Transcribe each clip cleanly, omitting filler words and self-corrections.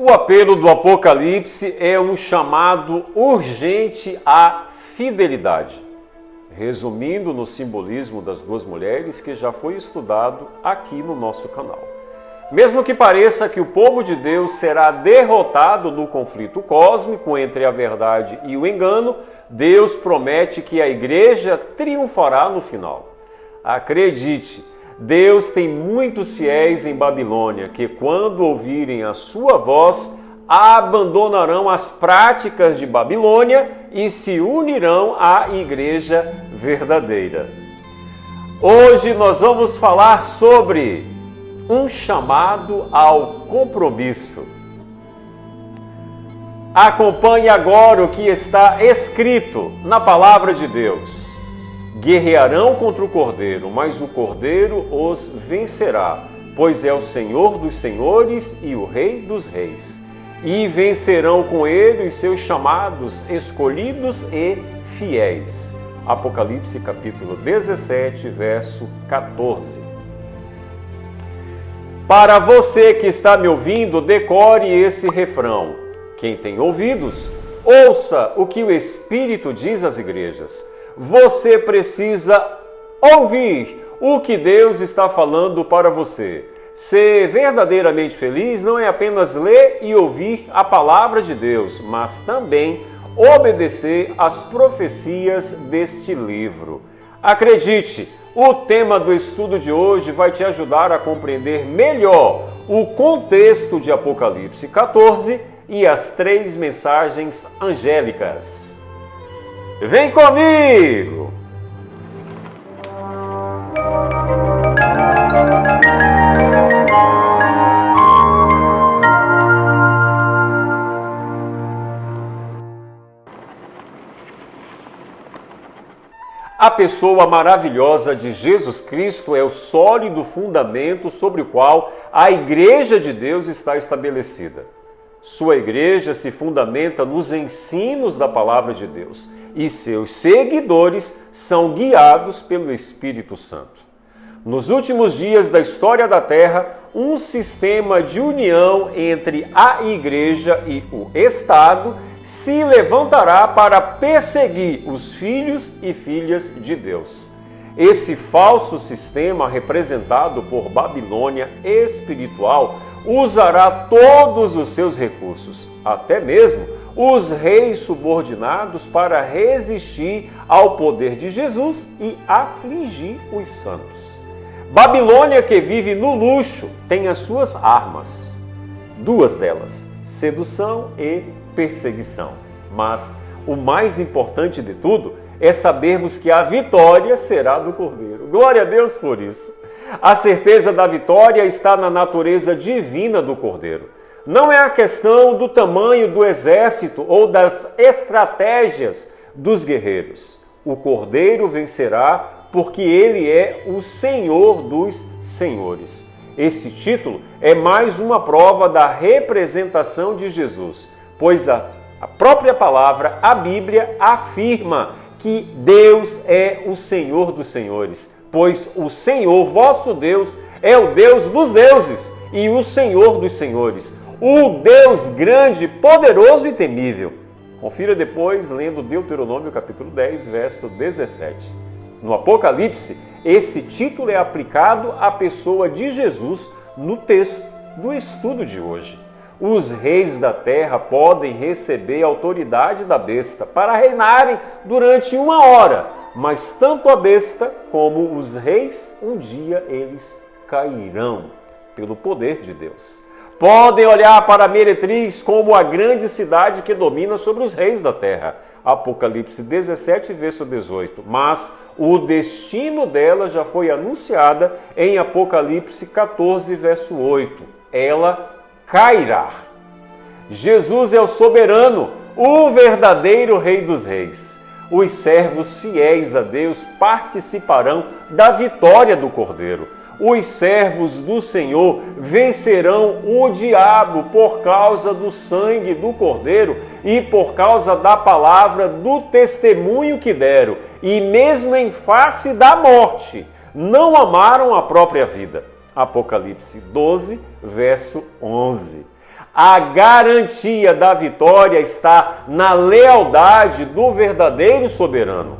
O apelo do Apocalipse é um chamado urgente à fidelidade, resumindo no simbolismo das duas mulheres que já foi estudado aqui no nosso canal. Mesmo que pareça que o povo de Deus será derrotado no conflito cósmico entre a verdade e o engano, Deus promete que a igreja triunfará no final. Acredite, Deus tem muitos fiéis em Babilônia que, quando ouvirem a sua voz, abandonarão as práticas de Babilônia e se unirão à igreja verdadeira. Hoje nós vamos falar sobre um chamado ao compromisso. Acompanhe agora o que está escrito na palavra de Deus. Guerrearão contra o Cordeiro, mas o Cordeiro os vencerá, pois é o Senhor dos senhores e o Rei dos reis. E vencerão com ele os seus chamados, escolhidos e fiéis. Apocalipse capítulo 17, verso 14. Para você que está me ouvindo, decore esse refrão. Quem tem ouvidos, ouça o que o Espírito diz às igrejas. Você precisa ouvir o que Deus está falando para você. Ser verdadeiramente feliz não é apenas ler e ouvir a palavra de Deus, mas também obedecer às profecias deste livro. Acredite, o tema do estudo de hoje vai te ajudar a compreender melhor o contexto de Apocalipse 14 e as 3 mensagens angélicas. Vem comigo! A pessoa maravilhosa de Jesus Cristo é o sólido fundamento sobre o qual a Igreja de Deus está estabelecida. Sua igreja se fundamenta nos ensinos da palavra de Deus e seus seguidores são guiados pelo Espírito Santo. Nos últimos dias da história da Terra, um sistema de união entre a igreja e o Estado se levantará para perseguir os filhos e filhas de Deus. Esse falso sistema, representado por Babilônia espiritual, usará todos os seus recursos, até mesmo os reis subordinados, para resistir ao poder de Jesus e afligir os santos. Babilônia, que vive no luxo, tem as suas armas. 2 delas, sedução e perseguição. Mas o mais importante de tudo é sabermos que a vitória será do Cordeiro. Glória a Deus por isso. A certeza da vitória está na natureza divina do Cordeiro. Não é a questão do tamanho do exército ou das estratégias dos guerreiros. O Cordeiro vencerá porque ele é o Senhor dos senhores. Esse título é mais uma prova da representação de Jesus, pois a própria palavra, a Bíblia, afirma que Deus é o Senhor dos senhores, pois o Senhor, vosso Deus, é o Deus dos deuses e o Senhor dos senhores, o Deus grande, poderoso e temível. Confira depois lendo Deuteronômio capítulo 10, verso 17. No Apocalipse, esse título é aplicado à pessoa de Jesus no texto do estudo de hoje. Os reis da terra podem receber a autoridade da besta para reinarem durante 1 hora, mas tanto a besta como os reis, um dia eles cairão pelo poder de Deus. Podem olhar para a meretriz como a grande cidade que domina sobre os reis da terra. Apocalipse 17, verso 18. Mas o destino dela já foi anunciado em Apocalipse 14, verso 8. Ela cairá. Jesus é o soberano, o verdadeiro Rei dos reis. Os servos fiéis a Deus participarão da vitória do Cordeiro. Os servos do Senhor vencerão o diabo por causa do sangue do Cordeiro e por causa da palavra do testemunho que deram. E mesmo em face da morte, não amaram a própria vida. Apocalipse 12, verso 11. A garantia da vitória está na lealdade do verdadeiro soberano.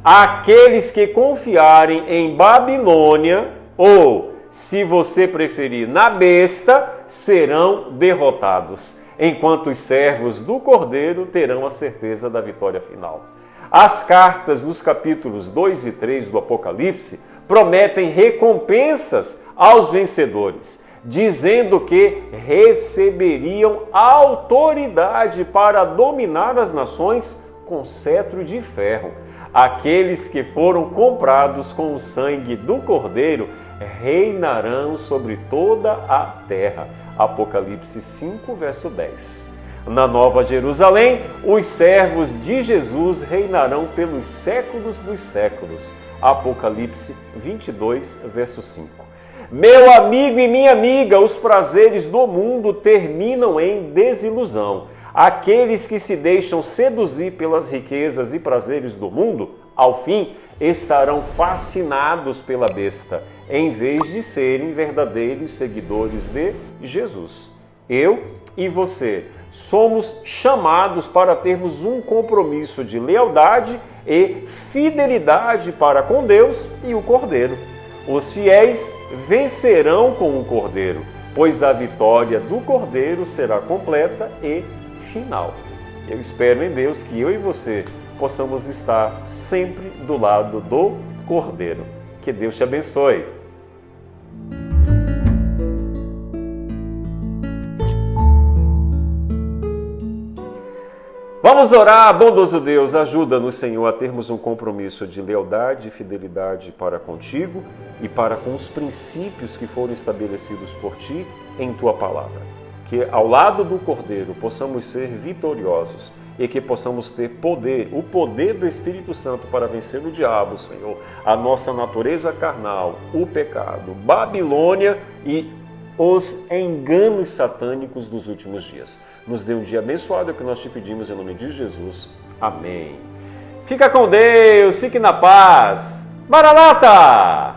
Aqueles que confiarem em Babilônia, ou, se você preferir, na besta, serão derrotados, enquanto os servos do Cordeiro terão a certeza da vitória final. As cartas dos capítulos 2 e 3 do Apocalipse prometem recompensas aos vencedores, dizendo que receberiam autoridade para dominar as nações com cetro de ferro. Aqueles que foram comprados com o sangue do Cordeiro reinarão sobre toda a terra. Apocalipse 5, verso 10. Na Nova Jerusalém, os servos de Jesus reinarão pelos séculos dos séculos. Apocalipse 22, verso 5. Meu amigo e minha amiga, os prazeres do mundo terminam em desilusão. Aqueles que se deixam seduzir pelas riquezas e prazeres do mundo, ao fim, estarão fascinados pela besta, em vez de serem verdadeiros seguidores de Jesus. Eu e você somos chamados para termos um compromisso de lealdade e fidelidade para com Deus e o Cordeiro. Os fiéis vencerão com o Cordeiro, pois a vitória do Cordeiro será completa e final. Eu espero em Deus que eu e você possamos estar sempre do lado do Cordeiro. Que Deus te abençoe. Vamos orar. Bondoso Deus, ajuda-nos, Senhor, a termos um compromisso de lealdade e fidelidade para contigo e para com os princípios que foram estabelecidos por ti em tua palavra. Que ao lado do Cordeiro possamos ser vitoriosos e que possamos ter poder, o poder do Espírito Santo para vencer o diabo, Senhor, a nossa natureza carnal, o pecado, Babilônia e os enganos satânicos dos últimos dias. Nos dê um dia abençoado, é o que nós te pedimos em nome de Jesus. Amém. Fica com Deus, fique na paz. Maranata!